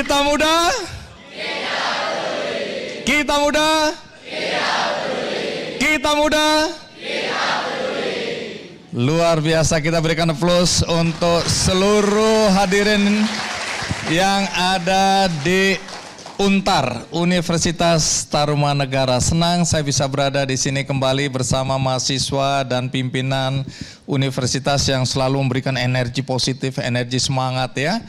Kita muda, kita muda, kita muda. Luar biasa, kita berikan aplaus untuk seluruh hadirin yang ada di Untar, Universitas Tarumanegara. Senang saya bisa berada di sini kembali bersama mahasiswa dan pimpinan universitas yang selalu memberikan energi positif, energi semangat ya.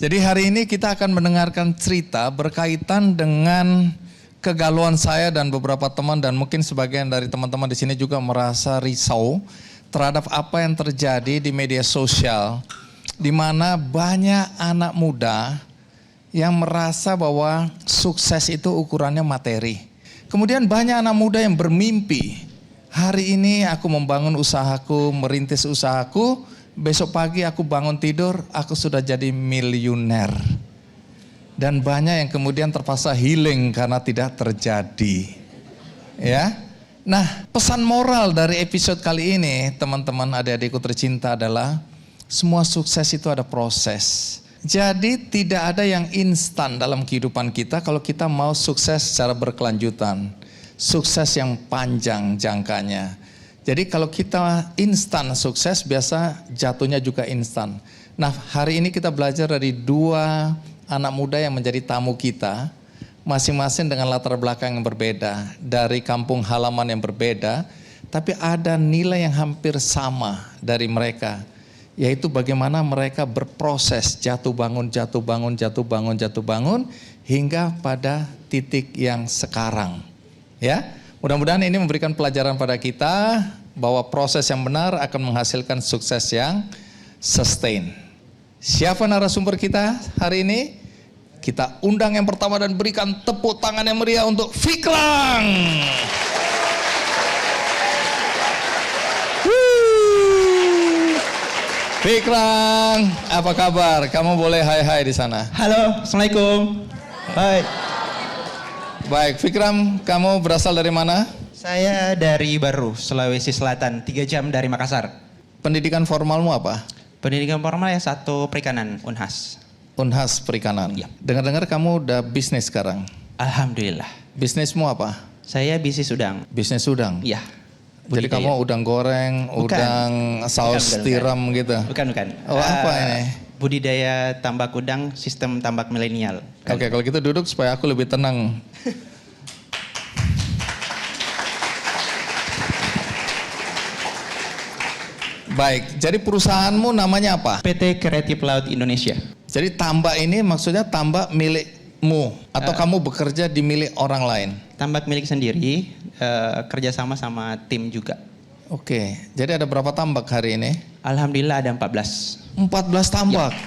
Jadi hari ini kita akan mendengarkan cerita berkaitan dengan kegalauan saya dan beberapa teman, dan mungkin sebagian dari teman-teman di sini juga merasa risau terhadap apa yang terjadi di media sosial, di mana banyak anak muda yang merasa bahwa sukses itu ukurannya materi. Kemudian banyak anak muda yang bermimpi, hari ini aku membangun usahaku, merintis usahaku, besok pagi aku bangun tidur, aku sudah jadi miliuner. Dan banyak yang kemudian terpaksa healing karena tidak terjadi. Ya. Nah, pesan moral dari episode kali ini, teman-teman adik-adikku tercinta, adalah semua sukses itu ada proses. Jadi tidak ada yang instan dalam kehidupan kita kalau kita mau sukses secara berkelanjutan. Sukses yang panjang jangkanya. Jadi kalau kita instan sukses, biasa jatuhnya juga instan. Nah, hari ini kita belajar dari dua anak muda yang menjadi tamu kita, masing-masing dengan latar belakang yang berbeda, dari kampung halaman yang berbeda, tapi ada nilai yang hampir sama dari mereka, yaitu bagaimana mereka berproses jatuh bangun, jatuh bangun, jatuh bangun, jatuh bangun, hingga pada titik yang sekarang. Ya, mudah-mudahan ini memberikan pelajaran pada kita bahwa proses yang benar akan menghasilkan sukses yang sustain. Siapa narasumber kita hari ini? Kita undang yang pertama dan berikan tepuk tangan yang meriah untuk Fikram. Fikram, apa kabar? Kamu boleh hai-hai di sana. Halo, Assalamualaikum. Hai. Baik, Fikram, kamu berasal dari mana? Saya dari Baru, Sulawesi Selatan, 3 jam dari Makassar. Pendidikan formalmu apa? Pendidikan formal ya 1 perikanan, Unhas. Unhas Perikanan. Ya. Dengar-dengar kamu udah bisnis sekarang. Alhamdulillah. Bisnismu apa? Saya bisnis udang. Bisnis udang? Iya. Jadi budidaya. kamu udang goreng, Bukan. udang saus Bukan. tiram gitu? Bukan. Oh, apa ini? Budidaya tambak udang, sistem tambak milenial. Oke, kalau gitu duduk supaya aku lebih tenang. Baik, jadi perusahaanmu namanya apa? PT Kreatif Laut Indonesia. Jadi tambak ini maksudnya tambak milikmu atau kamu bekerja di milik orang lain? Tambak milik sendiri, kerjasama sama tim juga. Oke, jadi ada berapa tambak hari ini? Alhamdulillah ada 14. 14 tambak. Ya.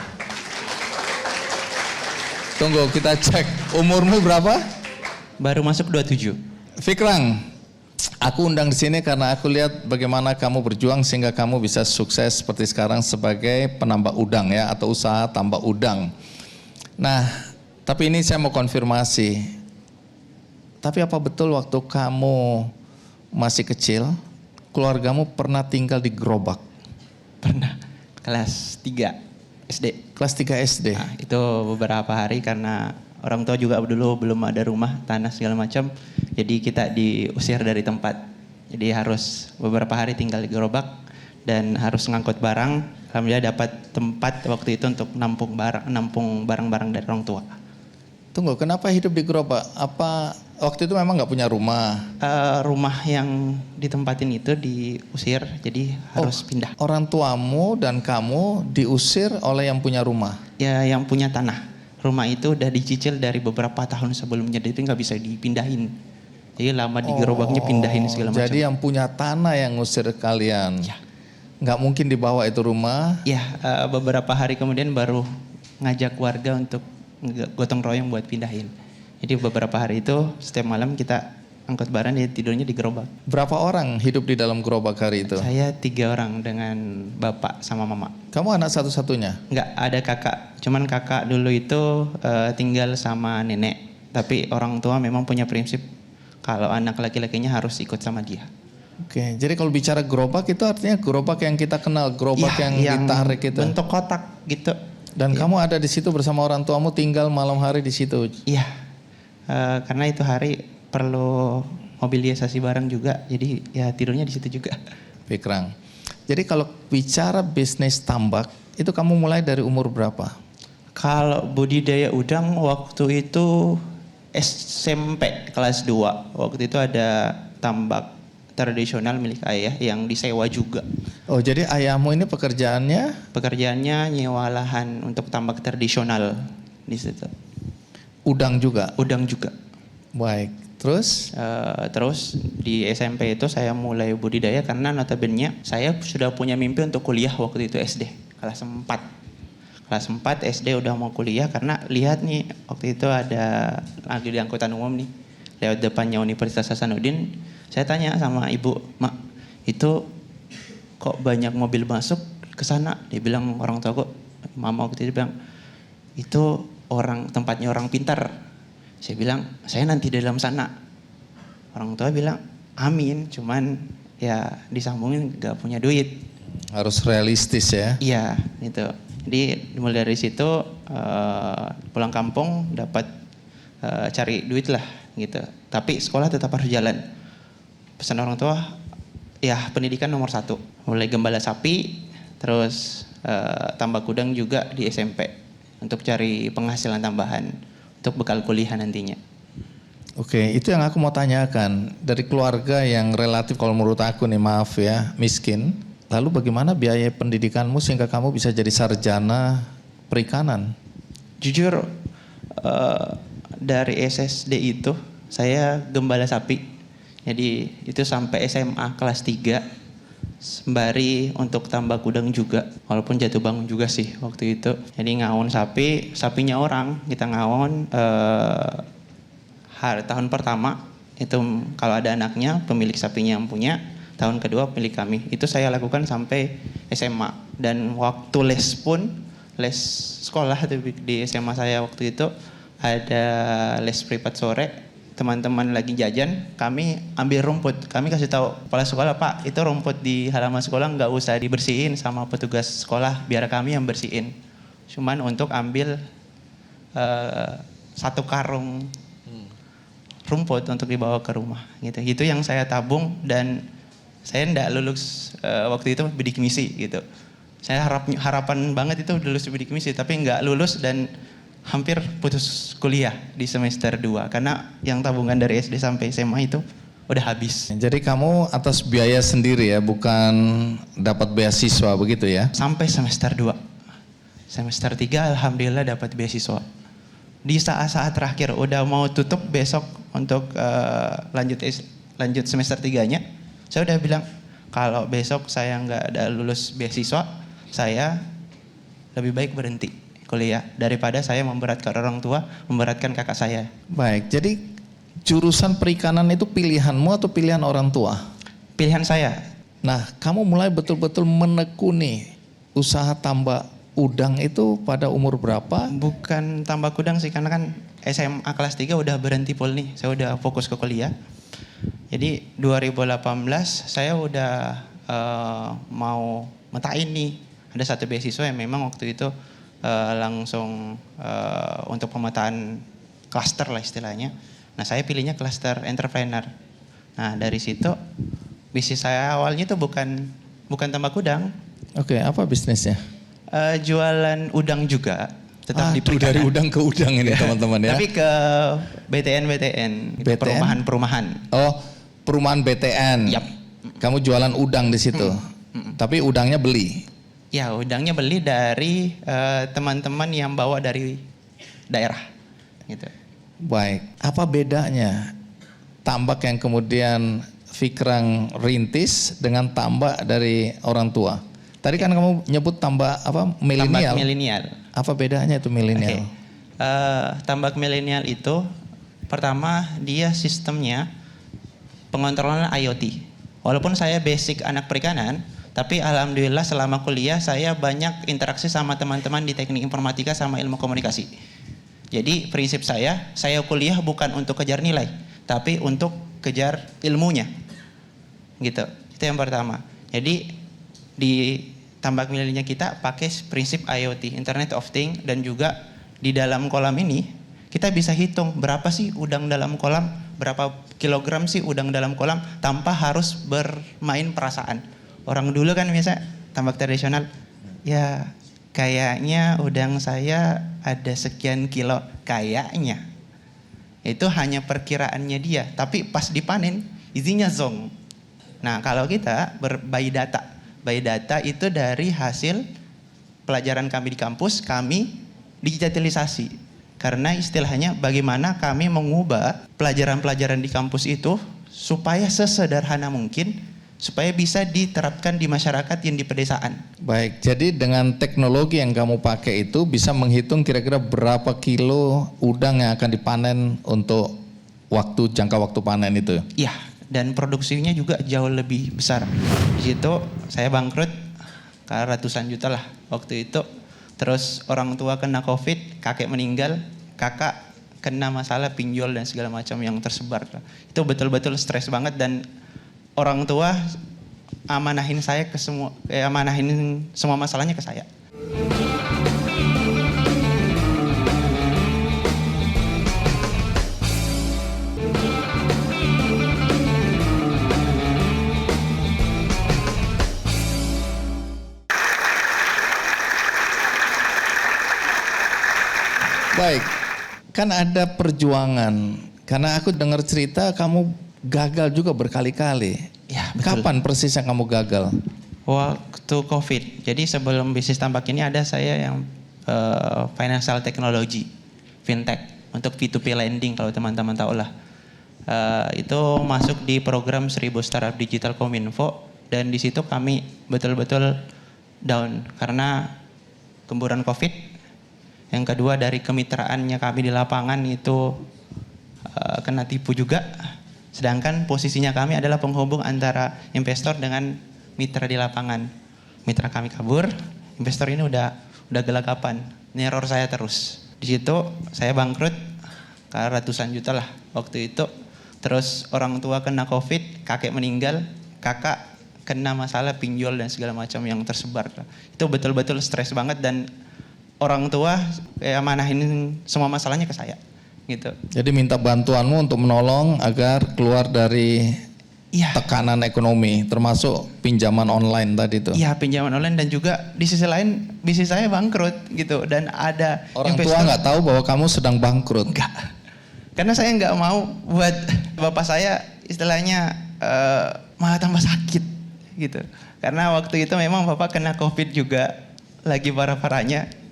Tunggu, kita cek umurmu berapa? Baru masuk 27. Fikram, aku undang di sini karena aku lihat bagaimana kamu berjuang sehingga kamu bisa sukses seperti sekarang sebagai penambak udang ya, atau usaha tambak udang. Nah, tapi ini saya mau konfirmasi. Tapi apa betul waktu kamu masih kecil, keluargamu pernah tinggal di gerobak? Pernah, kelas 3 SD. Kelas 3 SD? Nah, itu beberapa hari karena orang tua juga dulu belum ada rumah, tanah segala macam. Jadi kita diusir dari tempat. Jadi harus beberapa hari tinggal di gerobak dan harus ngangkut barang. Alhamdulillah dapat tempat waktu itu untuk nampung barang-barang dari orang tua. Tunggu, kenapa hidup di gerobak? Apa waktu itu memang nggak punya rumah? Rumah yang ditempatin itu diusir, jadi harus pindah. Orang tuamu dan kamu diusir oleh yang punya rumah? Ya, yang punya tanah. Rumah itu udah dicicil dari beberapa tahun sebelumnya, jadi nggak bisa dipindahin. Jadi lama di gerobaknya pindahin segala macam. Jadi yang punya tanah yang ngusir kalian? Ya. Nggak mungkin dibawa itu rumah? Ya, beberapa hari kemudian baru ngajak warga untuk gotong royong buat pindahin. Jadi beberapa hari itu setiap malam kita angkut barang, dia tidurnya di gerobak. Berapa orang hidup di dalam gerobak hari itu? Saya 3 orang dengan bapak sama mama. Kamu anak satu-satunya? Enggak, ada kakak. Cuman kakak dulu itu tinggal sama nenek. Tapi orang tua memang punya prinsip kalau anak laki-lakinya harus ikut sama dia. Oke, jadi kalau bicara gerobak itu artinya gerobak yang kita kenal, gerobak yang ditarik itu. Bentuk kotak gitu. Dan kamu ada di situ bersama orang tuamu, tinggal malam hari di situ. Iya, karena itu hari perlu mobilisasi barang juga, jadi ya tidurnya di situ juga. Pikrang. Jadi kalau bicara bisnis tambak, itu kamu mulai dari umur berapa? Kalau budidaya udang waktu itu SMP kelas 2. Waktu itu ada tambak tradisional milik ayah yang disewa juga. Oh, jadi ayahmu ini pekerjaannya Pekerjaannya nyewa lahan untuk tambak tradisional di situ. udang juga? Udang juga. Baik, terus? Terus di SMP itu saya mulai budidaya karena notabene saya sudah punya mimpi untuk kuliah waktu itu SD, kelas 4. Kelas 4 SD udah mau kuliah karena lihat nih waktu itu ada lagi di angkutan umum nih, lewat depannya Universitas Hasanuddin. Saya tanya sama ibu, "Mak, itu kok banyak mobil masuk ke sana?" Dia bilang, orang tua kok, mama waktu itu bilang, "Itu tempatnya orang pintar." Saya bilang, "Saya nanti di dalam sana." Orang tua bilang, "Amin, cuman ya disambungin gak punya duit." Harus realistis ya. Iya, gitu. Jadi mulai dari situ pulang kampung dapat cari duit lah gitu. Tapi sekolah tetap harus jalan. Pesan orang tua, ya pendidikan nomor 1. Mulai gembala sapi, terus tambak udang juga di SMP untuk cari penghasilan tambahan untuk bekal kuliah nantinya. Oke, itu yang aku mau tanyakan. Dari keluarga yang relatif kalau menurut aku nih, maaf ya, miskin. Lalu bagaimana biaya pendidikanmu sehingga kamu bisa jadi sarjana perikanan? Jujur dari SSD itu saya gembala sapi. Jadi itu sampai SMA kelas 3 sembari untuk tambak udang juga. Walaupun jatuh bangun juga sih waktu itu. Jadi ngawon sapi, sapinya orang kita ngawon tahun pertama itu kalau ada anaknya pemilik sapinya yang punya. Tahun kedua milik kami. Itu saya lakukan sampai SMA. Dan waktu les pun, les sekolah di SMA saya waktu itu ada les privat sore. Teman-teman lagi jajan, kami ambil rumput. Kami kasih tahu kepala sekolah, "Pak, itu rumput di halaman sekolah nggak usah dibersihin sama petugas sekolah, biar kami yang bersihin. Cuman untuk ambil 1 karung rumput untuk dibawa ke rumah." Gitu. Itu yang saya tabung dan saya enggak lulus waktu itu bidik misi gitu. Saya harapan banget itu lulus bidik misi, tapi enggak lulus dan hampir putus kuliah di semester 2 karena yang tabungan dari SD sampai SMA itu udah habis. Jadi kamu atas biaya sendiri ya, bukan dapat beasiswa begitu ya? Sampai semester 2. Semester 3 alhamdulillah dapat beasiswa. Di saat-saat terakhir udah mau tutup besok untuk lanjut semester 3-nya. Saya udah bilang, kalau besok saya nggak ada lulus beasiswa, saya lebih baik berhenti kuliah daripada saya memberatkan orang tua, memberatkan kakak saya. Baik, jadi jurusan perikanan itu pilihanmu atau pilihan orang tua? Pilihan saya. Nah, kamu mulai betul-betul menekuni usaha tambak udang itu pada umur berapa? Bukan tambak udang sih, karena kan SMA kelas 3 udah berhenti full nih, saya udah fokus ke kuliah. Jadi 2018 saya udah mau metain nih. Ada satu beasiswa yang memang waktu itu langsung untuk pemetaan klaster lah istilahnya. Nah saya pilihnya klaster entrepreneur. Nah dari situ bisnis saya awalnya tuh bukan tambak udang. Oke, apa bisnisnya? Jualan udang juga. Tetap di dari udang ke udang ini teman-teman ya. Tapi ke BTN, gitu, perumahan. Oh, perumahan BTN. Yap. Kamu jualan udang di situ. Tapi udangnya beli. Ya, udangnya beli dari teman-teman yang bawa dari daerah, gitu. Baik, apa bedanya tambak yang kemudian Fikrang rintis dengan tambak dari orang tua? Tadi kan kamu nyebut tambak apa? Milenial. Tambak milenial. Apa bedanya itu milenial? Tambak milenial itu pertama dia sistemnya pengontrolan IoT. Walaupun saya basic anak perikanan, tapi alhamdulillah selama kuliah saya banyak interaksi sama teman-teman di teknik informatika sama ilmu komunikasi. Jadi prinsip saya kuliah bukan untuk kejar nilai, tapi untuk kejar ilmunya. Gitu. Itu yang pertama. Jadi di tambak milenialnya kita pakai prinsip IoT, Internet of Things, dan juga di dalam kolam ini kita bisa hitung berapa sih udang dalam kolam, berapa kilogram sih udang dalam kolam tanpa harus bermain perasaan. Orang dulu kan biasa tambak tradisional, ya kayaknya udang saya ada sekian kilo, kayaknya. Itu hanya perkiraannya dia, tapi pas dipanen isinya zong. Nah kalau kita by data itu dari hasil pelajaran kami di kampus, kami digitalisasi. Karena istilahnya bagaimana kami mengubah pelajaran-pelajaran di kampus itu supaya sesederhana mungkin, supaya bisa diterapkan di masyarakat yang di pedesaan. Baik, jadi dengan teknologi yang kamu pakai itu bisa menghitung kira-kira berapa kilo udang yang akan dipanen untuk jangka waktu panen itu? Iya, dan produksinya juga jauh lebih besar. Di situ saya bangkrut ratusan juta lah waktu itu. Terus orang tua kena COVID, kakek meninggal, kakak kena masalah pinjol dan segala macam yang tersebar. Itu betul-betul stres banget, dan orang tua amanahin semua masalahnya ke saya. Baik, kan ada perjuangan. Karena aku dengar cerita kamu gagal juga berkali-kali. Ya, betul. Kapan persis yang kamu gagal? Waktu COVID. Jadi sebelum bisnis tambak ini ada saya yang financial technology, fintech, untuk P2P lending kalau teman-teman tahu lah. Itu masuk di program 1000 Startup Digital Kominfo, dan di situ kami betul-betul down karena gemburan COVID. Yang kedua dari kemitraannya kami di lapangan itu kena tipu juga. Sedangkan posisinya kami adalah penghubung antara investor dengan mitra di lapangan. Mitra kami kabur, investor ini udah gelagapan, neror saya terus. Di situ saya bangkrut ratusan juta lah waktu itu. Terus orang tua kena COVID, kakek meninggal, kakak kena masalah pinjol dan segala macam yang tersebar. Itu betul-betul stres banget, dan orang tua amanahin semua masalahnya ke saya gitu. Jadi minta bantuanmu untuk menolong agar keluar dari tekanan ekonomi, termasuk pinjaman online tadi itu. Iya, pinjaman online, dan juga di sisi lain bisnis saya bangkrut gitu, dan ada orang tua nggak tahu bahwa kamu sedang bangkrut. Enggak, karena saya nggak mau buat bapak saya istilahnya malah tambah sakit gitu. Karena waktu itu memang bapak kena COVID juga, lagi parah-parahnya.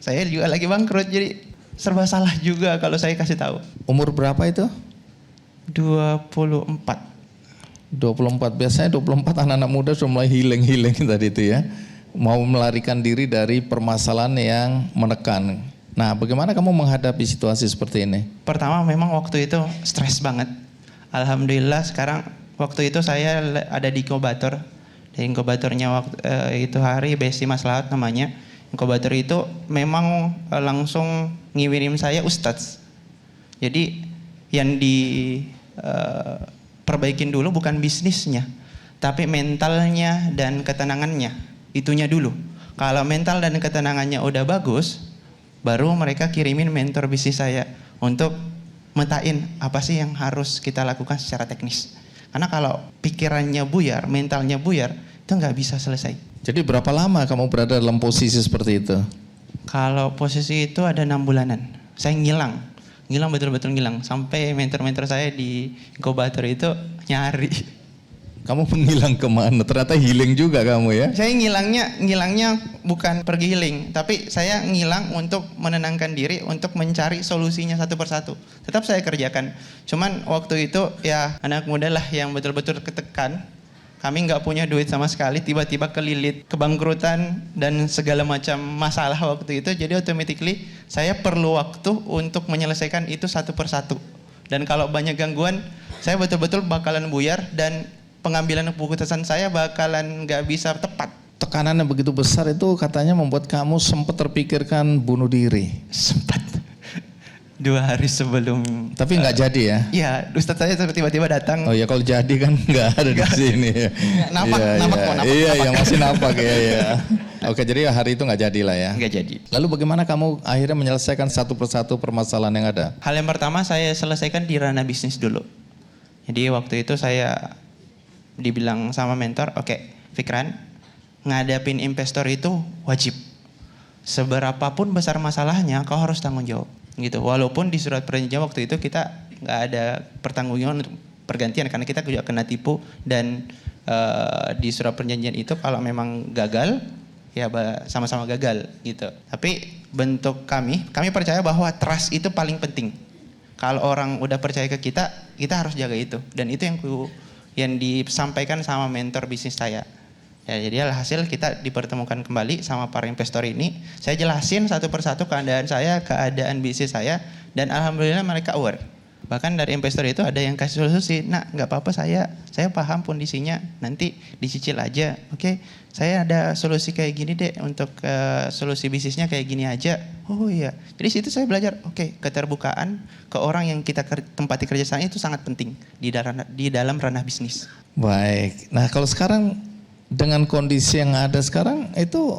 Saya juga lagi bangkrut, jadi serba salah juga kalau saya kasih tahu. Umur berapa itu? 24. 24, biasanya 24 anak-anak muda sudah mulai healing tadi itu ya. Mau melarikan diri dari permasalahan yang menekan. Nah, bagaimana kamu menghadapi situasi seperti ini? Pertama memang waktu itu stres banget. Alhamdulillah sekarang waktu itu saya ada di inkubator. Di inkubatornya waktu itu hari Besti Maslahat namanya. Inkubator itu memang langsung ngirim saya ustadz. Jadi yang diperbaikin dulu bukan bisnisnya, tapi mentalnya dan ketenangannya. Itunya dulu. Kalau mental dan ketenangannya udah bagus, baru mereka kirimin mentor bisnis saya untuk metain apa sih yang harus kita lakukan secara teknis. Karena kalau pikirannya buyar, mentalnya buyar, itu nggak bisa selesai. Jadi berapa lama kamu berada dalam posisi seperti itu? Kalau posisi itu ada 6 bulanan. Saya ngilang betul-betul ngilang. Sampai mentor-mentor saya di inkubator itu nyari. Kamu menghilang kemana? Ternyata healing juga kamu ya? Saya ngilangnya bukan pergi healing, tapi saya ngilang untuk menenangkan diri, untuk mencari solusinya satu persatu. Tetap saya kerjakan. Cuman waktu itu ya anak muda lah yang betul-betul ketekan. Kami nggak punya duit sama sekali, tiba-tiba kelilit kebangkrutan dan segala macam masalah waktu itu. Jadi automatically saya perlu waktu untuk menyelesaikan itu satu persatu. Dan kalau banyak gangguan, saya betul-betul bakalan buyar, dan pengambilan keputusan saya bakalan nggak bisa tepat. Tekanan yang begitu besar itu katanya membuat kamu sempat terpikirkan bunuh diri. Sempat. 2 hari sebelum. Tapi nggak jadi ya? Iya, Ustadz saya tiba-tiba datang. Oh ya kalau jadi kan nggak ada di sini. Napak, Iya, napak iya. kok, napak. Iya, masih napak ya. Oke, jadi hari itu nggak jadi lah ya? Nggak jadi. Lalu bagaimana kamu akhirnya menyelesaikan satu persatu permasalahan yang ada? Hal yang pertama saya selesaikan di ranah bisnis dulu. Jadi waktu itu saya dibilang sama mentor, oke, Fikran, ngadapin investor itu wajib. Seberapapun besar masalahnya, kau harus tanggung jawab. Gitu. Walaupun di surat perjanjian waktu itu kita nggak ada pertanggungjawaban untuk pergantian karena kita juga kena tipu dan di surat perjanjian itu kalau memang gagal ya sama-sama gagal gitu. Tapi bentuk kami percaya bahwa trust itu paling penting. Kalau orang udah percaya ke kita harus jaga itu. Dan itu yang disampaikan sama mentor bisnis saya. Ya, jadi alhasil kita dipertemukan kembali sama para investor ini. Saya jelasin satu persatu keadaan saya, keadaan bisnis saya, dan alhamdulillah mereka aware. Bahkan dari investor itu ada yang kasih solusi, nah nggak apa-apa saya paham kondisinya, nanti dicicil aja, oke? Saya ada solusi kayak gini deh untuk solusi bisnisnya kayak gini aja. Oh iya, jadi situ saya belajar, oke, keterbukaan ke orang yang kita tempati kerjasama itu sangat penting di dalam ranah bisnis. Baik, nah kalau sekarang dengan kondisi yang ada sekarang itu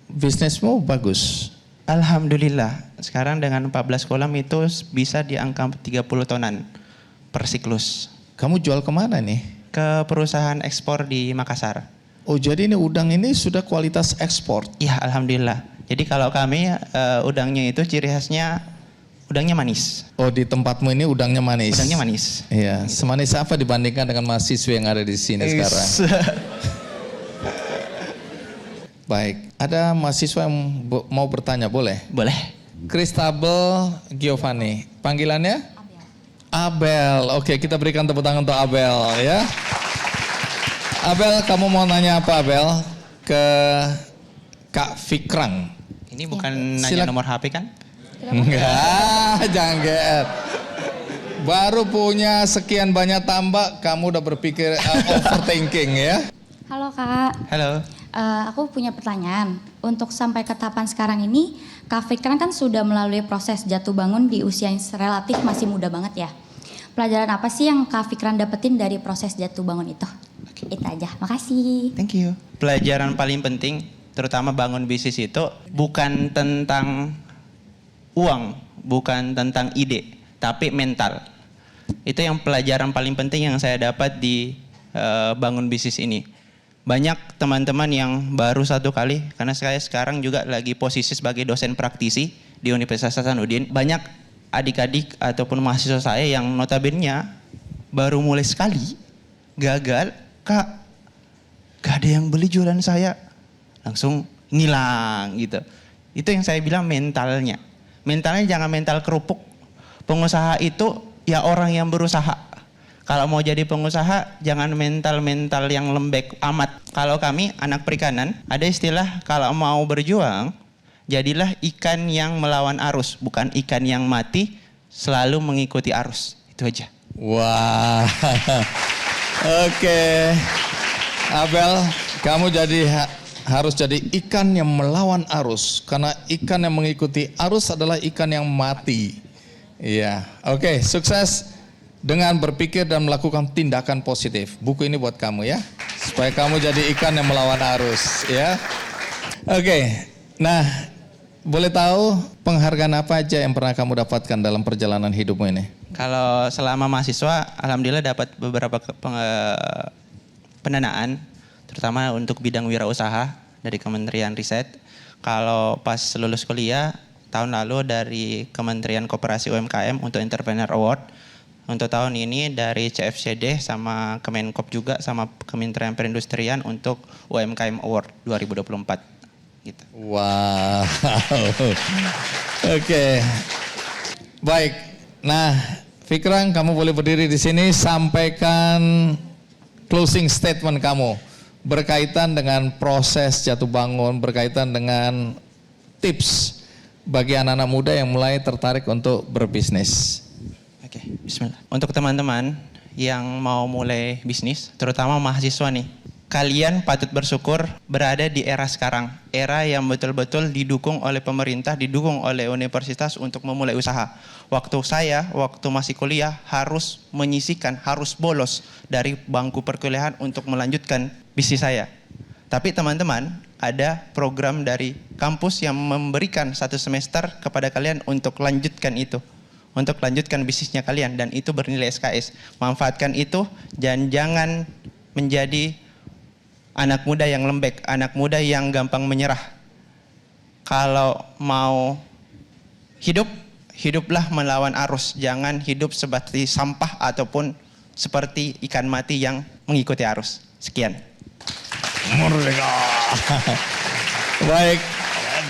bisnismu bagus. Alhamdulillah, sekarang dengan 14 kolam itu bisa di angka 30 tonan per siklus. Kamu jual kemana nih? Ke perusahaan ekspor di Makassar. Oh jadi ini udang ini sudah kualitas ekspor? Iya, alhamdulillah. Jadi kalau kami udangnya itu ciri khasnya udangnya manis. Oh di tempatmu ini udangnya manis? Udangnya manis. Iya, semanis apa dibandingkan dengan mahasiswa yang ada di sini sekarang? Baik, ada mahasiswa yang mau bertanya, boleh? Boleh. Christabel Giovanni, panggilannya? Abel. Oke, kita berikan tepuk tangan untuk Abel ya. Abel, kamu mau nanya apa Abel? Ke Kak Fikrang. Ini bukan nanya nomor HP kan? Enggak, jangan GR. Baru punya sekian banyak tambah, kamu udah berpikir overthinking ya? Halo Kak. Halo. Aku punya pertanyaan. Untuk sampai ke tahapan sekarang ini, Kak Fikran kan sudah melalui proses jatuh bangun di usia yang relatif masih muda banget ya. Pelajaran apa sih yang Kak Fikran dapetin dari proses jatuh bangun itu? Itu aja, makasih. Thank you. Pelajaran paling penting, terutama bangun bisnis itu, bukan tentang uang, bukan tentang ide, tapi mental. Itu yang pelajaran paling penting yang saya dapat di bangun bisnis ini. Banyak teman-teman yang baru satu kali, karena saya sekarang juga lagi posisi sebagai dosen praktisi di Universitas Hasanuddin. Banyak adik-adik ataupun mahasiswa saya yang notabene baru mulai sekali, gagal, Kak, gak ada yang beli jualan saya, langsung ngilang gitu. Itu yang saya bilang mentalnya. Mentalnya jangan mental kerupuk. Pengusaha itu ya orang yang berusaha. Kalau mau jadi pengusaha, jangan mental-mental yang lembek amat. Kalau kami, anak perikanan, ada istilah kalau mau berjuang, jadilah ikan yang melawan arus, bukan ikan yang mati selalu mengikuti arus. Itu aja. Wah, oke. Abel, kamu harus jadi ikan yang melawan arus. Karena ikan yang mengikuti arus adalah ikan yang mati. Iya, oke, sukses. Dengan berpikir dan melakukan tindakan positif. Buku ini buat kamu ya. Supaya kamu jadi ikan yang melawan arus ya. Oke. Nah, boleh tahu penghargaan apa aja yang pernah kamu dapatkan dalam perjalanan hidupmu ini? Kalau selama mahasiswa, alhamdulillah dapat beberapa pendanaan. Terutama untuk bidang wirausaha dari Kementerian Riset. Kalau pas lulus kuliah, tahun lalu dari Kementerian Koperasi UMKM untuk Entrepreneur Award. Untuk tahun ini dari CFCD sama Kemenkop juga sama Kementerian Perindustrian untuk UMKM Award 2024. Gitu. Wow. Oke. Baik. Nah, Fikrang, kamu boleh berdiri di sini, sampaikan closing statement kamu berkaitan dengan proses jatuh bangun, berkaitan dengan tips bagi anak-anak muda yang mulai tertarik untuk berbisnis. Oke, bismillah. Untuk teman-teman yang mau mulai bisnis, terutama mahasiswa nih, kalian patut bersyukur berada di era sekarang. Era yang betul-betul didukung oleh pemerintah, didukung oleh universitas untuk memulai usaha. Waktu masih kuliah harus menyisihkan, harus bolos dari bangku perkuliahan untuk melanjutkan bisnis saya. Tapi teman-teman, ada program dari kampus yang memberikan 1 semester kepada kalian untuk lanjutkan itu. Untuk lanjutkan bisnisnya kalian, dan itu bernilai SKS. Manfaatkan itu dan jangan menjadi anak muda yang lembek, anak muda yang gampang menyerah. Kalau mau hidup, hiduplah melawan arus. Jangan hidup seperti sampah ataupun seperti ikan mati yang mengikuti arus. Sekian. Merdeka. Baik,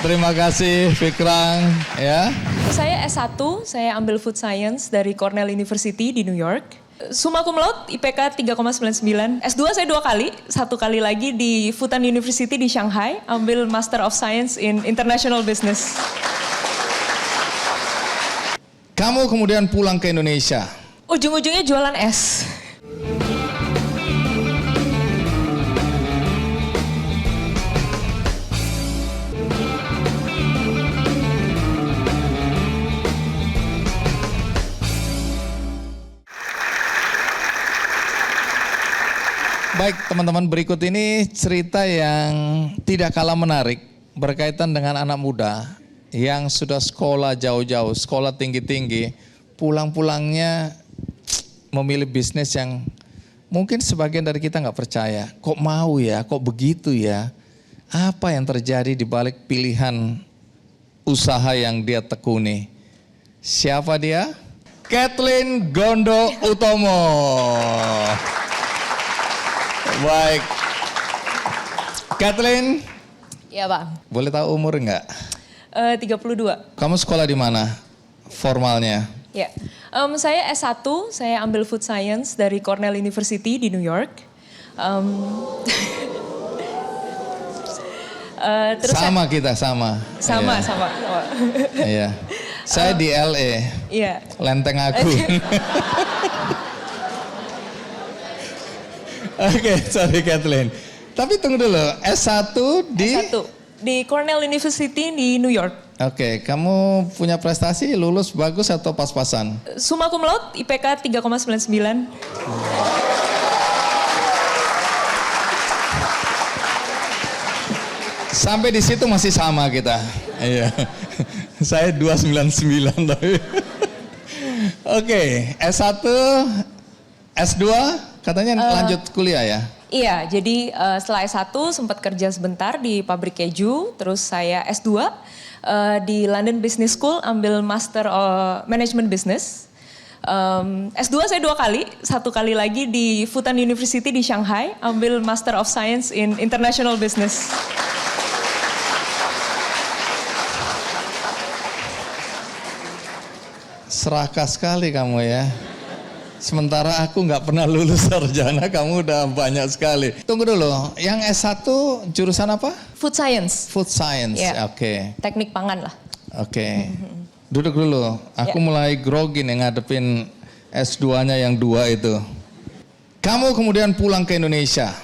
terima kasih Fikrang ya. Saya S1, saya ambil Food Science dari Cornell University di New York. Summa cum laude, IPK 3,99. S2 saya 2 kali, 1 kali lagi di Fudan University di Shanghai, ambil Master of Science in International Business. Kamu kemudian pulang ke Indonesia. Ujung-ujungnya jualan es. Baik teman-teman, berikut ini cerita yang tidak kalah menarik berkaitan dengan anak muda yang sudah sekolah jauh-jauh, sekolah tinggi-tinggi, pulang-pulangnya memilih bisnis yang mungkin sebagian dari kita nggak percaya. Kok mau ya, kok begitu ya? Apa yang terjadi di balik pilihan usaha yang dia tekuni? Siapa dia? Kathleen Gondo Utomo. Baik, Kathleen. Iya Pak. Boleh tahu umur nggak? 32. Kamu sekolah di mana? Formalnya? Ya, saya S1, saya ambil Food Science dari Cornell University di New York. Terus sama kita, sama. Sama. Iya. Saya di LA. Iya. Lenteng Agung. Oke, sorry Kathleen. Tapi tunggu dulu, S1 di? S1 di Cornell University di New York. Oke, kamu punya prestasi, lulus bagus atau pas-pasan? Summa cum laude, IPK 3,99. Sampai di situ masih sama kita. Iya. Saya 299 tapi. Oke, S1, S2 katanya lanjut kuliah ya? Iya, jadi setelah S1 sempat kerja sebentar di pabrik keju, terus saya S2 di London Business School ambil Master Management Business. S2 saya 2 kali, 1 kali lagi di Fudan University di Shanghai, ambil Master of Science in International Business. Serakah sekali kamu ya. Sementara aku nggak pernah lulus sarjana, kamu udah banyak sekali. Tunggu dulu, yang S1 jurusan apa? Food Science. Food Science, Yeah. Oke. Teknik pangan lah. Oke. Duduk dulu, aku mulai grogi nih ngadepin S2-nya yang 2 itu. Kamu kemudian pulang ke Indonesia.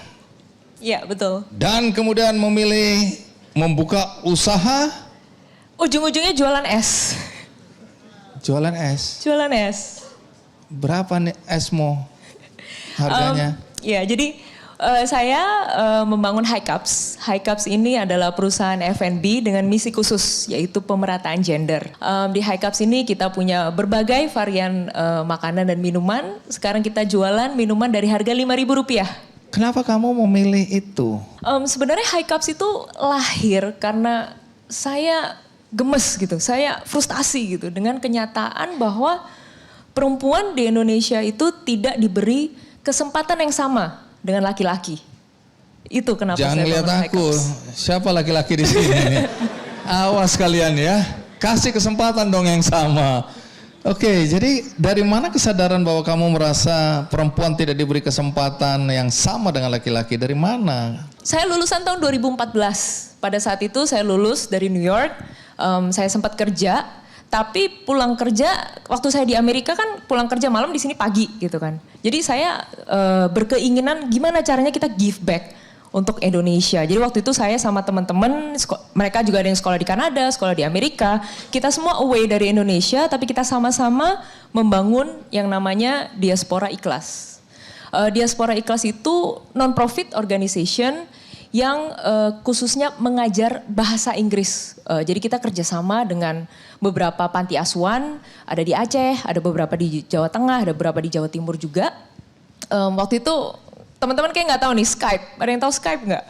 Iya, betul. Dan kemudian memilih membuka usaha. Ujung-ujungnya jualan es. Jualan es. Jualan es. Berapa nih esmo harganya? Ya, jadi saya membangun High Cups. High Cups ini adalah perusahaan F&B dengan misi khusus, yaitu pemerataan gender. Di High Cups ini kita punya berbagai varian makanan dan minuman. Sekarang kita jualan minuman dari harga Rp5.000. Kenapa kamu memilih itu? Sebenarnya High Cups itu lahir karena saya gemes gitu, saya frustasi gitu dengan kenyataan bahwa perempuan di Indonesia itu tidak diberi kesempatan yang sama dengan laki-laki. Itu kenapa Jangan saya lihat bangun High aku, Cups. siapa laki-laki di sini? Awas kalian ya, kasih kesempatan dong yang sama. Oke, jadi dari mana kesadaran bahwa kamu merasa perempuan tidak diberi kesempatan yang sama dengan laki-laki? Dari mana? Saya lulusan tahun 2014. Pada saat itu saya lulus dari New York, saya sempat kerja. Tapi pulang kerja, waktu saya di Amerika kan pulang kerja malam, di sini pagi gitu kan. Jadi saya berkeinginan gimana caranya kita give back. untuk Indonesia. Jadi waktu itu saya sama teman-teman, mereka juga ada yang sekolah di Kanada, sekolah di Amerika. Kita semua away dari Indonesia, tapi kita sama-sama membangun yang namanya Diaspora Ikhlas. Diaspora Ikhlas itu non-profit organization yang khususnya mengajar bahasa Inggris. Jadi kita kerjasama dengan beberapa panti asuhan, ada di Aceh, ada beberapa di Jawa Tengah, ada beberapa di Jawa Timur juga. Waktu itu teman-teman kayak nggak tahu nih Skype. Ada yang tahu Skype nggak?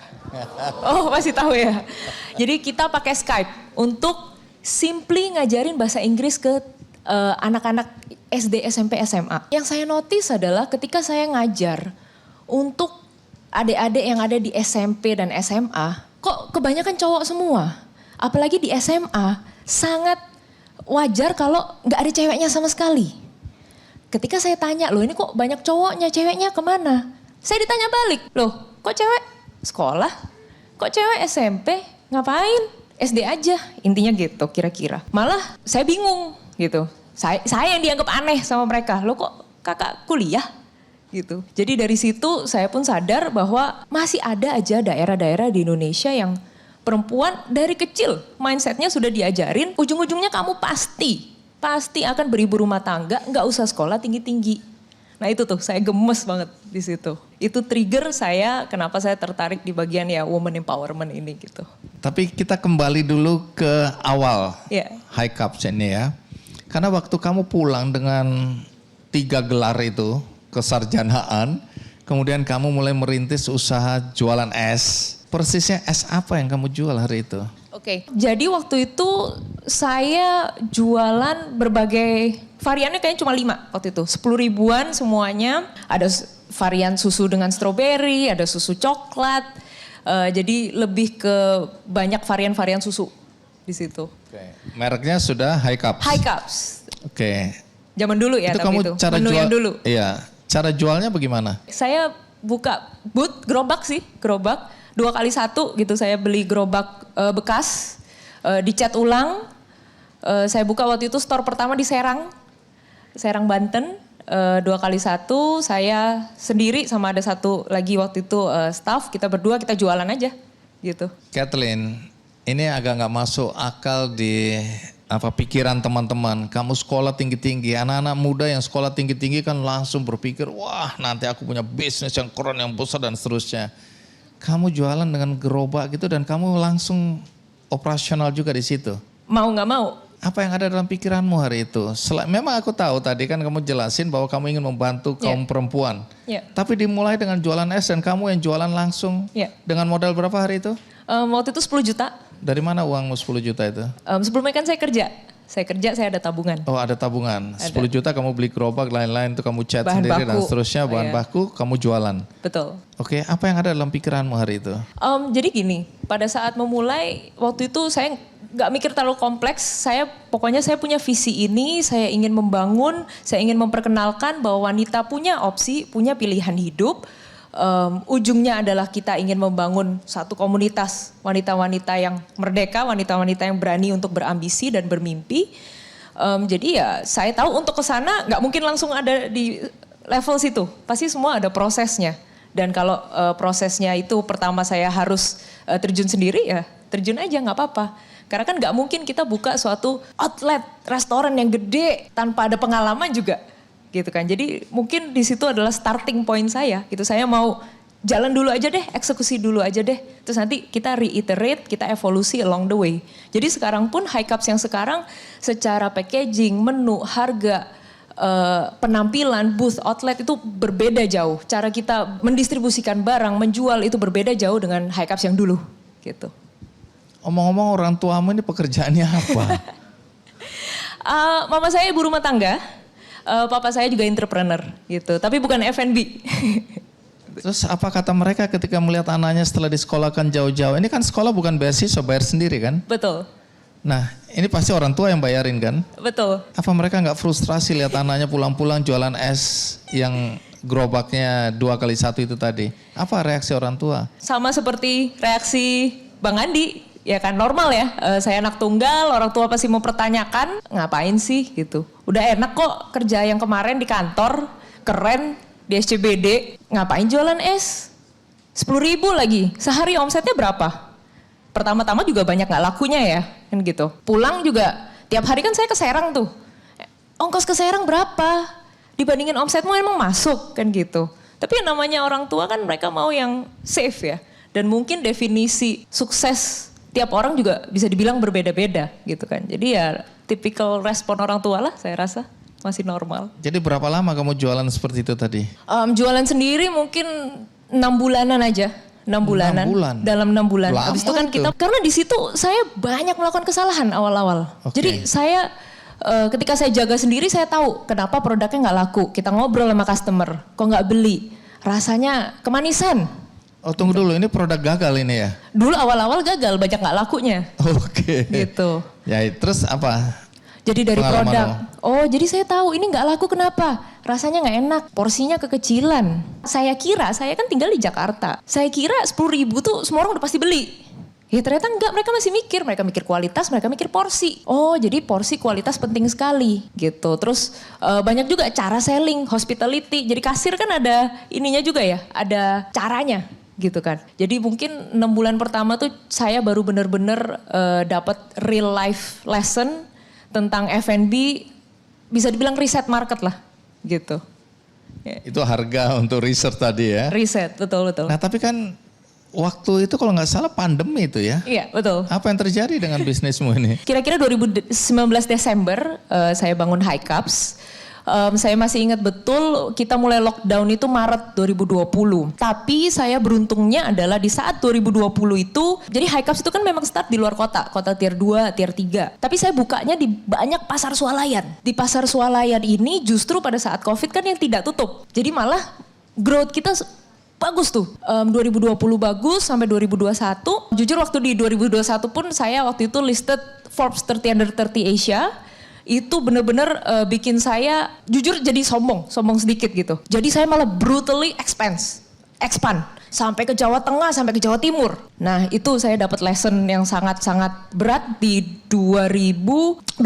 Oh masih tahu ya. Jadi kita pakai Skype untuk simply ngajarin bahasa Inggris ke anak-anak SD, SMP, SMA. Yang saya notice adalah ketika saya ngajar untuk adik-adik yang ada di SMP dan SMA, kok kebanyakan cowok semua. Apalagi di SMA, sangat wajar kalau nggak ada ceweknya sama sekali. Ketika saya tanya, loh ini kok banyak cowoknya, ceweknya kemana? Saya ditanya balik, loh kok cewek sekolah? Kok cewek SMP? Ngapain? SD aja, intinya gitu kira-kira. Malah saya bingung gitu. Saya yang dianggap aneh sama mereka, loh kok kakak kuliah? Gitu. Jadi dari situ saya pun sadar bahwa masih ada aja daerah-daerah di Indonesia yang perempuan dari kecil mindsetnya sudah diajarin, ujung-ujungnya kamu pasti akan beribu rumah tangga, nggak usah sekolah tinggi-tinggi. Nah itu tuh saya gemes banget di situ. Itu trigger saya kenapa saya tertarik di bagian ya woman empowerment ini gitu. Tapi kita kembali dulu ke awal High Cups ini ya. Karena waktu kamu pulang dengan 3 gelar itu, kesarjanaan, kemudian kamu mulai merintis usaha jualan es. Persisnya es apa yang kamu jual hari itu? Oke, jadi waktu itu saya jualan berbagai variannya kayaknya cuma 5 waktu itu. 10 ribuan semuanya, ada varian susu dengan stroberi, ada susu coklat. Jadi lebih ke banyak varian-varian susu di situ. Oke. Mereknya sudah High Cups? High Cups. Oke. Zaman dulu ya, itu tapi kamu itu cara menu jual, yang dulu. Iya, cara jualnya bagaimana? Saya buka booth gerobak sih, gerobak 2x1 gitu. Saya beli gerobak bekas, dicat ulang. Saya buka waktu itu store pertama di Serang Banten. 2x1, saya sendiri sama ada satu lagi waktu itu staff, kita berdua kita jualan aja gitu. Kathleen, ini agak nggak masuk akal di pikiran teman-teman. Kamu sekolah tinggi-tinggi, anak-anak muda yang sekolah tinggi-tinggi kan langsung berpikir, wah nanti aku punya bisnis yang keren, yang besar dan seterusnya. Kamu jualan dengan gerobak gitu dan kamu langsung operasional juga di situ. Mau nggak mau. Apa yang ada dalam pikiranmu hari itu? Memang aku tahu tadi kan kamu jelasin bahwa kamu ingin membantu kaum perempuan. Tapi dimulai dengan jualan es dan kamu yang jualan langsung. Dengan modal berapa hari itu? Waktu itu 10 juta. Dari mana uangmu 10 juta itu? Sebelumnya kan saya kerja, saya ada tabungan. Oh ada tabungan, 10 juta kamu beli gerobak, lain-lain itu kamu cat bahan sendiri baku. Dan seterusnya, bahan baku kamu jualan. Betul. Oke, apa yang ada dalam pikiranmu hari itu? Jadi gini, pada saat memulai waktu itu saya nggak mikir terlalu kompleks, pokoknya saya punya visi ini, saya ingin membangun, saya ingin memperkenalkan bahwa wanita punya opsi, punya pilihan hidup. Ujungnya adalah kita ingin membangun satu komunitas wanita-wanita yang merdeka, wanita-wanita yang berani untuk berambisi dan bermimpi. Jadi ya saya tahu untuk ke sana nggak mungkin langsung ada di level situ, pasti semua ada prosesnya. Dan kalau prosesnya itu pertama saya harus terjun sendiri ya terjun aja nggak apa-apa. Karena kan nggak mungkin kita buka suatu outlet restoran yang gede tanpa ada pengalaman juga. Gitu kan. Jadi mungkin di situ adalah starting point saya. Gitu, saya mau jalan dulu aja deh, eksekusi dulu aja deh. Terus nanti kita reiterate, kita evolusi along the way. Jadi sekarang pun High Cups yang sekarang secara packaging, menu, harga, penampilan, booth, outlet itu berbeda jauh. Cara kita mendistribusikan barang, menjual itu berbeda jauh dengan High Cups yang dulu. Gitu. Omong-omong orang tuamu ini pekerjaannya apa? Mama saya ibu rumah tangga. Papa saya juga entrepreneur gitu, tapi bukan F&B. Terus apa kata mereka ketika melihat anaknya setelah disekolahkan jauh-jauh? Ini kan sekolah bukan beasiswa, bayar sendiri kan? Betul. Nah ini pasti orang tua yang bayarin kan? Betul. Apa mereka nggak frustrasi lihat anaknya pulang-pulang jualan es yang gerobaknya 2x1 itu tadi? Apa reaksi orang tua? Sama seperti reaksi Bang Andi. Ya kan normal ya, saya anak tunggal, orang tua pasti mempertanyakan ngapain sih gitu. Udah enak kok kerja yang kemarin di kantor, keren di SCBD, ngapain jualan es? 10.000 lagi. Sehari omsetnya berapa? Pertama-tama juga banyak nggak lakunya ya, kan gitu. Pulang juga, tiap hari kan saya ke Serang tuh. Ongkos ke Serang berapa? Dibandingin omsetmu emang masuk, kan gitu. Tapi yang namanya orang tua kan mereka mau yang safe ya. Dan mungkin definisi sukses tiap orang juga bisa dibilang berbeda-beda gitu kan. Jadi ya tipikal respon orang tua lah saya rasa masih normal. Jadi berapa lama kamu jualan seperti itu tadi? Jualan sendiri mungkin 6 bulanan aja. 6 bulanan. 6 bulan? Dalam 6 bulan. Lama Habis itu kan itu. kita, karena di situ saya banyak melakukan kesalahan awal-awal. Oke. Jadi saya ketika saya jaga sendiri saya tahu kenapa produknya nggak laku. Kita ngobrol sama customer, kok nggak beli? Rasanya kemanisan. Oh tunggu dulu, ini produk gagal ini ya? Dulu awal-awal gagal, banyak nggak lakunya. Oke. Gitu. Ya terus apa? Jadi dari Pengalaman produk, lo? oh jadi saya tahu ini nggak laku kenapa? Rasanya nggak enak, porsinya kekecilan. Saya kan tinggal di Jakarta. Saya kira 10.000 tuh semua orang udah pasti beli. Ya ternyata enggak, mereka masih mikir. Mereka mikir kualitas, mereka mikir porsi. Oh jadi porsi kualitas penting sekali gitu. Terus banyak juga cara selling, hospitality. Jadi kasir kan ada ininya juga ya, ada caranya gitu kan. Jadi mungkin 6 bulan pertama tuh saya baru bener-bener dapat real life lesson tentang F&B, bisa dibilang riset market lah gitu. Ya. Itu harga untuk research tadi ya? Riset, betul-betul. Nah tapi kan waktu itu kalau nggak salah pandemi itu ya? Iya, betul. Apa yang terjadi dengan bisnismu ini? Kira-kira 2019 Desember saya bangun High Cups. Saya masih ingat betul kita mulai lockdown itu Maret 2020. Tapi saya beruntungnya adalah di saat 2020 itu, jadi High Cups itu kan memang start di luar kota tier 2, tier 3. Tapi saya bukanya di banyak pasar swalayan. Di pasar swalayan ini justru pada saat COVID kan yang tidak tutup. Jadi malah growth kita bagus tuh. 2020 bagus sampai 2021. Jujur waktu di 2021 pun saya waktu itu listed Forbes 30 Under 30 Asia. Itu bener-bener bikin saya jujur jadi sombong sedikit gitu. Jadi saya malah brutally expand sampai ke Jawa Tengah, sampai ke Jawa Timur. Nah itu saya dapat lesson yang sangat-sangat berat di 2022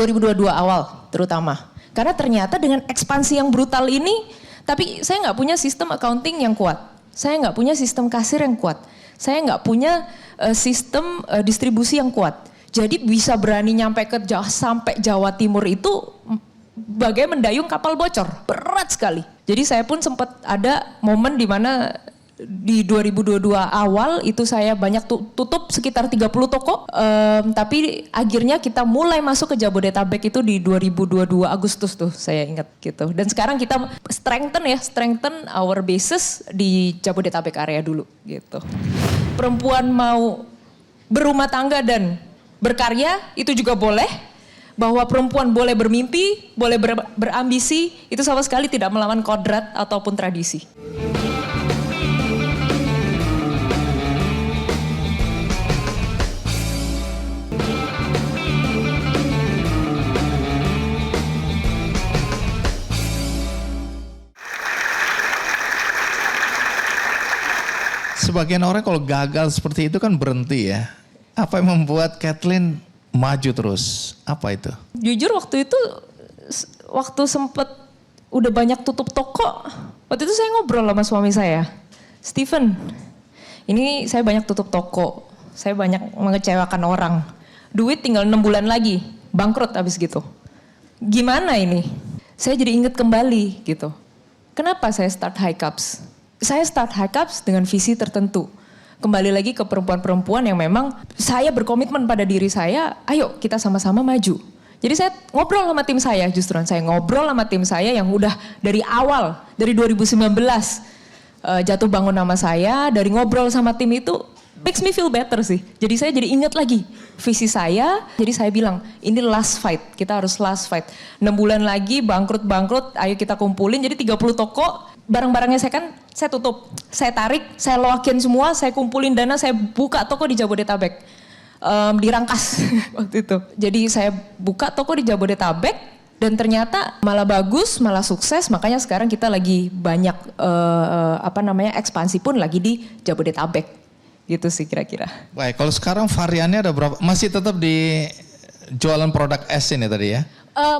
awal terutama. Karena ternyata dengan ekspansi yang brutal ini, tapi saya nggak punya sistem accounting yang kuat. Saya nggak punya sistem kasir yang kuat. Saya nggak punya sistem distribusi yang kuat. Jadi bisa berani nyampe ke sampai Jawa Timur itu bagai mendayung kapal bocor, berat sekali. Jadi saya pun sempat ada momen di mana di 2022 awal itu saya banyak tutup sekitar 30 toko. Tapi akhirnya kita mulai masuk ke Jabodetabek itu di 2022 Agustus tuh saya ingat gitu. Dan sekarang kita strengthen our bases di Jabodetabek area dulu gitu. Perempuan mau berumah tangga dan berkarya itu juga boleh, bahwa perempuan boleh bermimpi, boleh berambisi, itu sama sekali tidak melawan kodrat ataupun tradisi. Sebagian orang kalau gagal seperti itu kan berhenti ya. Apa yang membuat Kathleen maju terus? Apa itu? Jujur waktu itu, waktu sempet udah banyak tutup toko, waktu itu saya ngobrol sama suami saya. Steven, ini saya banyak tutup toko, saya banyak mengecewakan orang. Duit tinggal 6 bulan lagi, bangkrut abis gitu. Gimana ini? Saya jadi inget kembali gitu. Kenapa saya start High Cups? Saya start High Cups dengan visi tertentu. Kembali lagi ke perempuan-perempuan yang memang saya berkomitmen pada diri saya, ayo kita sama-sama maju. Jadi saya ngobrol sama tim saya, saya ngobrol sama tim saya yang udah dari awal, dari 2019 jatuh bangun nama saya, dari ngobrol sama tim itu makes me feel better sih. Jadi saya jadi ingat lagi visi saya, jadi saya bilang ini last fight, kita harus last fight. 6 bulan lagi bangkrut, ayo kita kumpulin, jadi 30 toko, barang-barangnya saya tutup, saya tarik, saya loakin semua, saya kumpulin dana, saya buka toko di Jabodetabek. Dirangkas waktu itu. Jadi saya buka toko di Jabodetabek dan ternyata malah bagus, malah sukses, makanya sekarang kita lagi banyak ekspansi pun lagi di Jabodetabek. Gitu sih kira-kira. Baik, kalau sekarang variannya ada berapa? Masih tetap di jualan produk es ini tadi ya?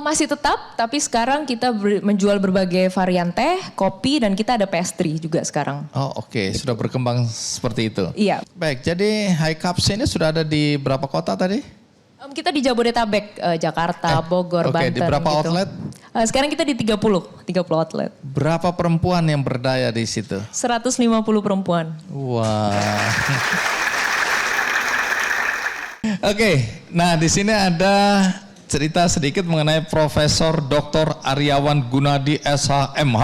Masih tetap, tapi sekarang kita menjual berbagai varian teh, kopi, dan kita ada pastry juga sekarang. Oh oke, sudah berkembang seperti itu. Iya. Baik, jadi High Cups ini sudah ada di berapa kota tadi? Kita di Jabodetabek, Jakarta, Bogor, oke, Banten. di berapa gitu. outlet? Sekarang kita di 30 outlet. Berapa perempuan yang berdaya di situ? 150 perempuan. Wah. Oke, nah di sini ada cerita sedikit mengenai Profesor Dr. Aryawan Gunadi SHMH,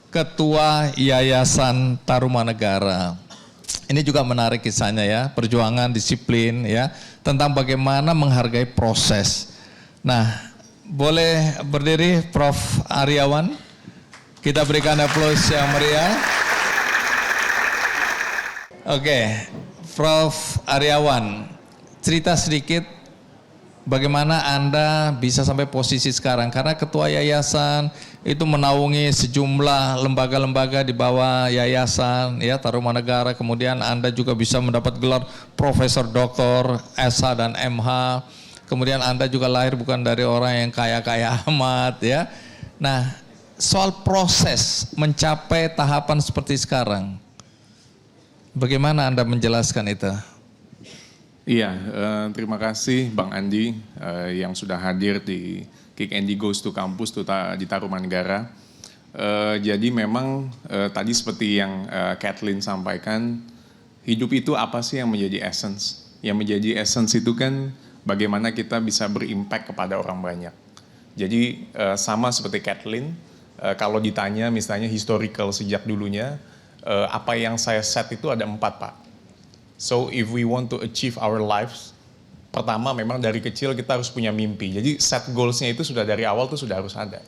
Ketua Yayasan Tarumanegara. Ini juga menarik kisahnya ya, perjuangan disiplin ya, tentang bagaimana menghargai proses. Nah, boleh berdiri Prof. Aryawan, kita berikan aplaus yang meriah. Oke, Prof. Aryawan, cerita sedikit bagaimana Anda bisa sampai posisi sekarang? Karena ketua yayasan itu menaungi sejumlah lembaga-lembaga di bawah yayasan ya Tarumanegara. Kemudian Anda juga bisa mendapat gelar Profesor Doktor SH dan MH. Kemudian Anda juga lahir bukan dari orang yang kaya-kaya amat ya. Nah, soal proses mencapai tahapan seperti sekarang, bagaimana Anda menjelaskan itu? Iya, terima kasih Bang Andi yang sudah hadir di Kick Andy Goes to Campus di Tarumanegara. Jadi memang tadi seperti yang Kathleen sampaikan, hidup itu apa sih yang menjadi essence? Yang menjadi essence itu kan bagaimana kita bisa berimpact kepada orang banyak. Jadi sama seperti Kathleen, kalau ditanya misalnya historical sejak dulunya, apa yang saya set itu ada 4 Pak. So if we want to achieve our lives, pertama memang dari kecil kita harus punya mimpi. Jadi set goals-nya itu sudah dari awal tuh sudah harus ada.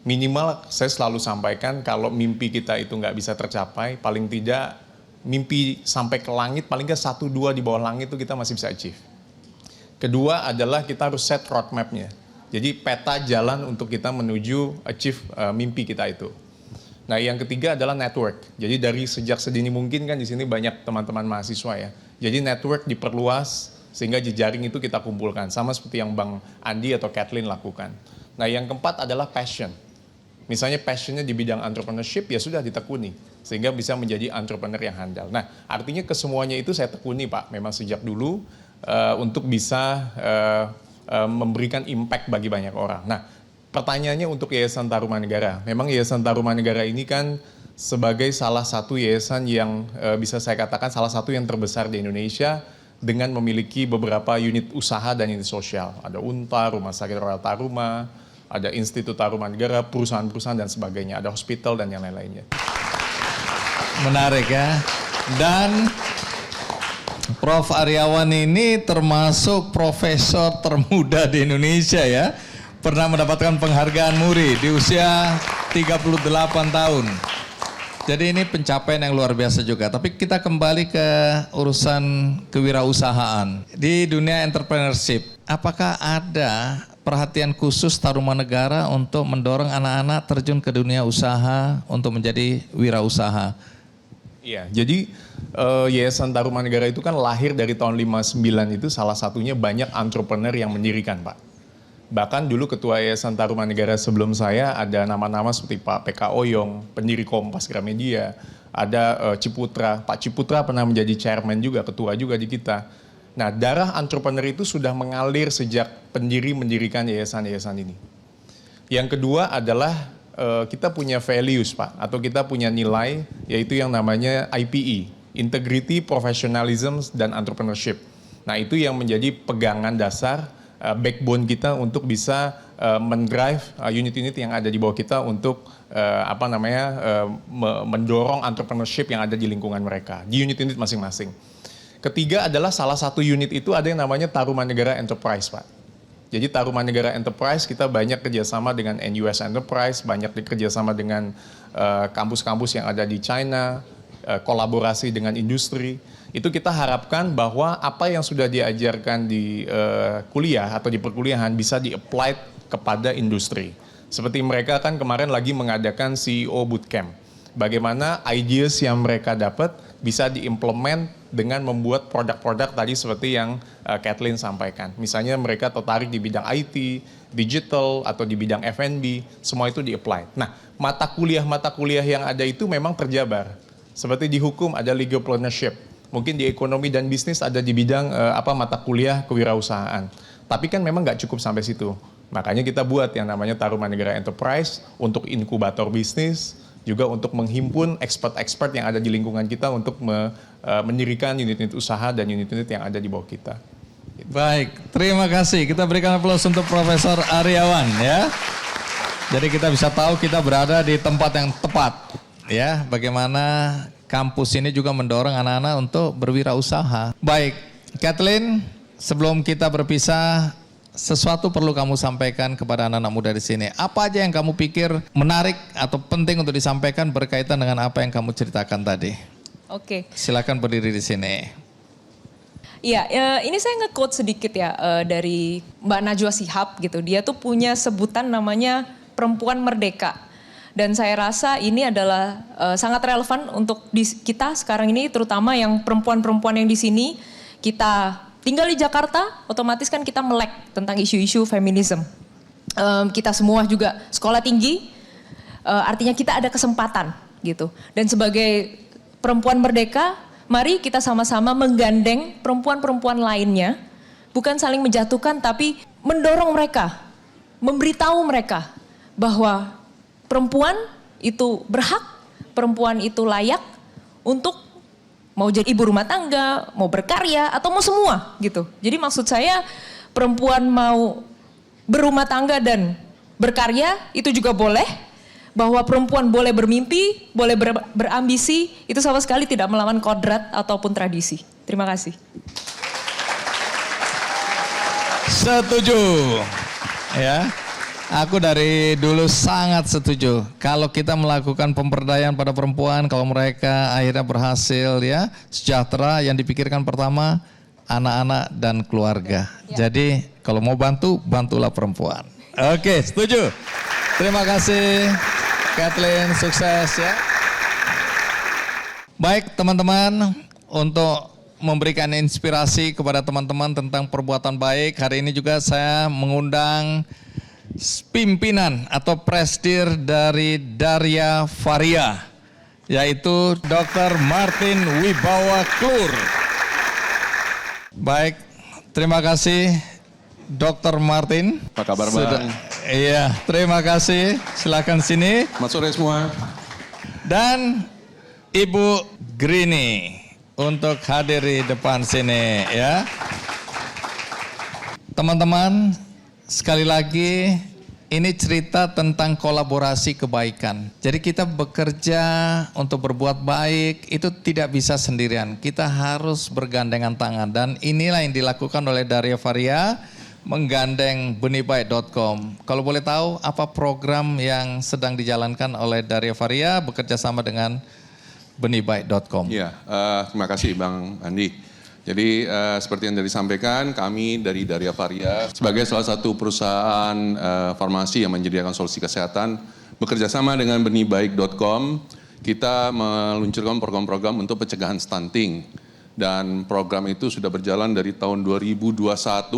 Minimal saya selalu sampaikan kalau mimpi kita itu nggak bisa tercapai, paling tidak mimpi sampai ke langit, paling nggak 1-2 di bawah langit itu kita masih bisa achieve. Kedua adalah kita harus set roadmap-nya. Jadi peta jalan untuk kita menuju achieve mimpi kita itu. Nah, yang ketiga adalah network. Jadi dari sejak sedini mungkin kan di sini banyak teman-teman mahasiswa ya. Jadi network diperluas sehingga jejaring itu kita kumpulkan. Sama seperti yang Bang Andi atau Kathleen lakukan. Nah, yang keempat adalah passion. Misalnya passionnya di bidang entrepreneurship ya sudah ditekuni. Sehingga bisa menjadi entrepreneur yang handal. Nah, artinya kesemuanya itu saya tekuni Pak. Memang sejak dulu untuk bisa memberikan impact bagi banyak orang. Nah, pertanyaannya untuk Yayasan Tarumanegara. Memang Yayasan Tarumanegara ini kan sebagai salah satu yayasan yang bisa saya katakan salah satu yang terbesar di Indonesia dengan memiliki beberapa unit usaha dan unit sosial. Ada UNTA, Rumah Sakit Royal Taruma, ada Institut Tarumanegara, perusahaan-perusahaan dan sebagainya, ada hospital dan yang lain-lainnya. Menarik ya. Dan Prof. Aryawan ini termasuk profesor termuda di Indonesia ya. Pernah mendapatkan penghargaan MURI di usia 38 tahun. Jadi ini pencapaian yang luar biasa juga. Tapi kita kembali ke urusan kewirausahaan. Di dunia entrepreneurship, apakah ada perhatian khusus Tarumanegara untuk mendorong anak-anak terjun ke dunia usaha untuk menjadi wirausaha? Iya, jadi Yayasan Tarumanegara itu kan lahir dari tahun 59 itu salah satunya banyak entrepreneur yang mendirikan Pak. Bahkan dulu ketua Yayasan Tarumanegara sebelum saya ada nama-nama seperti Pak PK Oyong, pendiri Kompas Gramedia, ada Ciputra, Pak Ciputra pernah menjadi chairman juga, ketua juga di kita. Nah, darah entrepreneur itu sudah mengalir sejak pendiri mendirikan yayasan-yayasan ini. Yang kedua adalah kita punya values Pak, atau kita punya nilai, yaitu yang namanya IPE, Integrity, Professionalism, dan Entrepreneurship. Nah, itu yang menjadi pegangan dasar backbone kita untuk bisa mendrive unit-unit yang ada di bawah kita untuk mendorong entrepreneurship yang ada di lingkungan mereka, di unit-unit masing-masing. Ketiga adalah salah satu unit itu ada yang namanya Tarumanegara Enterprise Pak. Jadi Tarumanegara Enterprise kita banyak kerjasama dengan NUS Enterprise, banyak kerjasama dengan kampus-kampus yang ada di China, kolaborasi dengan industri. Itu kita harapkan bahwa apa yang sudah diajarkan di kuliah atau di perkuliahan bisa di-applied kepada industri. Seperti mereka kan kemarin lagi mengadakan CEO Bootcamp. Bagaimana ideas yang mereka dapat bisa diimplement dengan membuat produk-produk tadi seperti yang Kathleen sampaikan. Misalnya mereka tertarik di bidang IT, digital, atau di bidang F&B, semua itu di-apply. Nah, mata kuliah yang ada itu memang terjabar. Seperti di hukum ada legal partnership, mungkin di ekonomi dan bisnis ada di bidang mata kuliah kewirausahaan. Tapi kan memang nggak cukup sampai situ. Makanya kita buat yang namanya Tarumanegara Enterprise untuk inkubator bisnis, juga untuk menghimpun expert-expert yang ada di lingkungan kita untuk mendirikan unit-unit usaha dan unit-unit yang ada di bawah kita. Baik, terima kasih. Kita berikan aplaus untuk Profesor Aryawan ya. Jadi kita bisa tahu kita berada di tempat yang tepat ya. Bagaimana kampus ini juga mendorong anak-anak untuk berwirausaha. Baik, Kathleen, sebelum kita berpisah, sesuatu perlu kamu sampaikan kepada anak-anak muda di sini. Apa aja yang kamu pikir menarik atau penting untuk disampaikan berkaitan dengan apa yang kamu ceritakan tadi? Oke. Silakan berdiri di sini. Iya, ini saya nge-quote sedikit ya dari Mbak Najwa Shihab gitu. Dia tuh punya sebutan namanya perempuan merdeka. Dan saya rasa ini adalah sangat relevan untuk kita sekarang ini, terutama yang perempuan-perempuan yang di sini. Kita tinggal di Jakarta, otomatis kan kita melek tentang isu-isu feminisme. Kita semua juga sekolah tinggi, artinya kita ada kesempatan gitu. Dan sebagai perempuan merdeka, mari kita sama-sama menggandeng perempuan-perempuan lainnya, bukan saling menjatuhkan tapi mendorong mereka, memberitahu mereka bahwa perempuan itu berhak, perempuan itu layak untuk mau jadi ibu rumah tangga, mau berkarya, atau mau semua gitu. Jadi maksud saya perempuan mau berumah tangga dan berkarya itu juga boleh. Bahwa perempuan boleh bermimpi, boleh berambisi, itu sama sekali tidak melawan kodrat ataupun tradisi. Terima kasih. Setuju. Ya. Aku dari dulu sangat setuju. Kalau kita melakukan pemberdayaan pada perempuan, kalau mereka akhirnya berhasil ya, sejahtera, yang dipikirkan pertama anak-anak dan keluarga. Ya. Jadi kalau mau bantu, bantulah perempuan. Oke, setuju. Terima kasih Kathleen, sukses ya. Baik teman-teman, untuk memberikan inspirasi kepada teman-teman tentang perbuatan baik, hari ini juga saya mengundang pimpinan atau presidir dari Darya Varia, yaitu Dr. Martin Wibawa Klur. Baik, terima kasih Dr. Martin. Apa kabar Bang? Iya, terima kasih. Silakan sini. Selamat sore semua. Dan Ibu Grini untuk hadir di depan sini ya. Teman-teman, sekali lagi, ini cerita tentang kolaborasi kebaikan. Jadi kita bekerja untuk berbuat baik, itu tidak bisa sendirian. Kita harus bergandengan tangan. Dan inilah yang dilakukan oleh Darya Varia, menggandeng benihbaik.com. Kalau boleh tahu, apa program yang sedang dijalankan oleh Darya Varia bekerja sama dengan benihbaik.com? Iya, terima kasih Bang Andi. Jadi seperti yang tadi disampaikan, kami dari Darya Varia sebagai salah satu perusahaan farmasi yang menyediakan solusi kesehatan, bekerja sama dengan benihbaik.com, kita meluncurkan program-program untuk pencegahan stunting. Dan program itu sudah berjalan dari tahun 2021,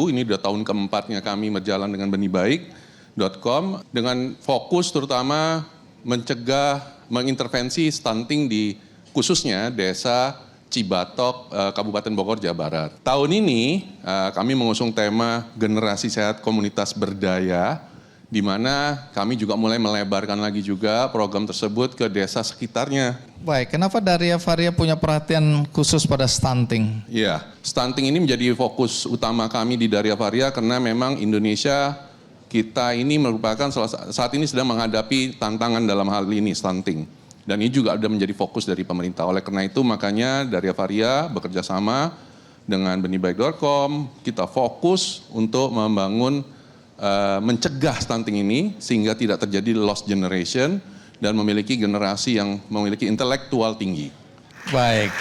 ini sudah tahun keempatnya kami berjalan dengan benihbaik.com, dengan fokus terutama mencegah, mengintervensi stunting di khususnya desa Cibatok, Kabupaten Bogor, Jawa Barat. Tahun ini kami mengusung tema Generasi Sehat Komunitas Berdaya, di mana kami juga mulai melebarkan lagi juga program tersebut ke desa sekitarnya. Baik, kenapa Darya Varia punya perhatian khusus pada stunting? Iya, stunting ini menjadi fokus utama kami di Darya Varia karena memang Indonesia kita ini merupakan saat ini sedang menghadapi tantangan dalam hal ini, stunting. Dan ini juga sudah menjadi fokus dari pemerintah. Oleh karena itu makanya Darya Varia bekerja sama dengan benihbaik.com, kita fokus untuk membangun, mencegah stunting ini sehingga tidak terjadi lost generation dan memiliki generasi yang memiliki intelektual tinggi. Baik,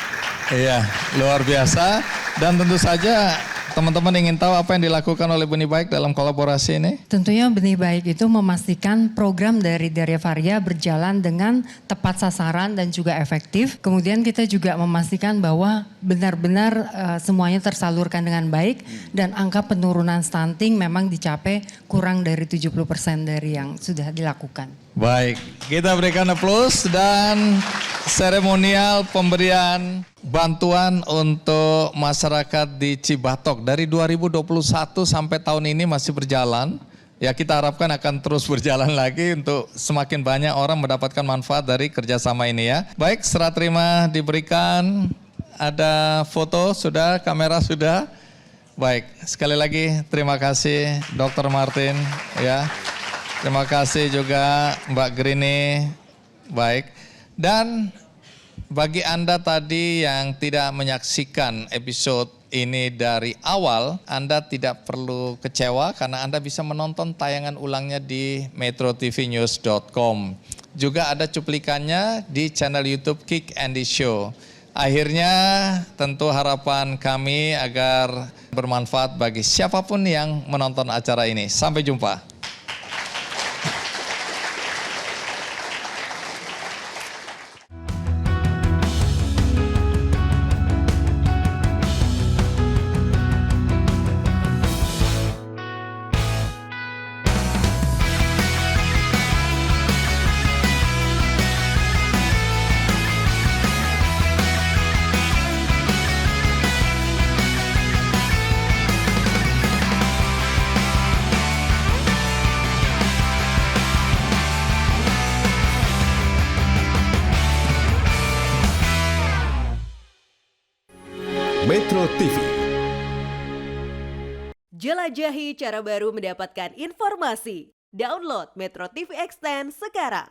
iya luar biasa. Dan tentu saja Teman-teman ingin tahu apa yang dilakukan oleh Benih Baik dalam kolaborasi ini? Tentunya Benih Baik itu memastikan program dari Daria Varia berjalan dengan tepat sasaran dan juga efektif. Kemudian kita juga memastikan bahwa benar-benar semuanya tersalurkan dengan baik dan angka penurunan stunting memang dicapai kurang dari 70% dari yang sudah dilakukan. Baik, kita berikan aplaus dan seremonial pemberian bantuan untuk masyarakat di Cibatok dari 2021 sampai tahun ini masih berjalan. Ya, kita harapkan akan terus berjalan lagi untuk semakin banyak orang mendapatkan manfaat dari kerjasama ini ya. Baik, serah terima diberikan. Ada foto sudah, kamera sudah. Baik, sekali lagi terima kasih Dr. Martin ya. Terima kasih juga Mbak Grini. Baik. Dan bagi Anda tadi yang tidak menyaksikan episode ini dari awal, Anda tidak perlu kecewa karena Anda bisa menonton tayangan ulangnya di metrotvnews.com. Juga ada cuplikannya di channel YouTube Kick Andy Show. Akhirnya tentu harapan kami agar bermanfaat bagi siapapun yang menonton acara ini. Sampai jumpa. Metro TV. Jelajahi cara baru mendapatkan informasi. Download Metro TV Extend sekarang.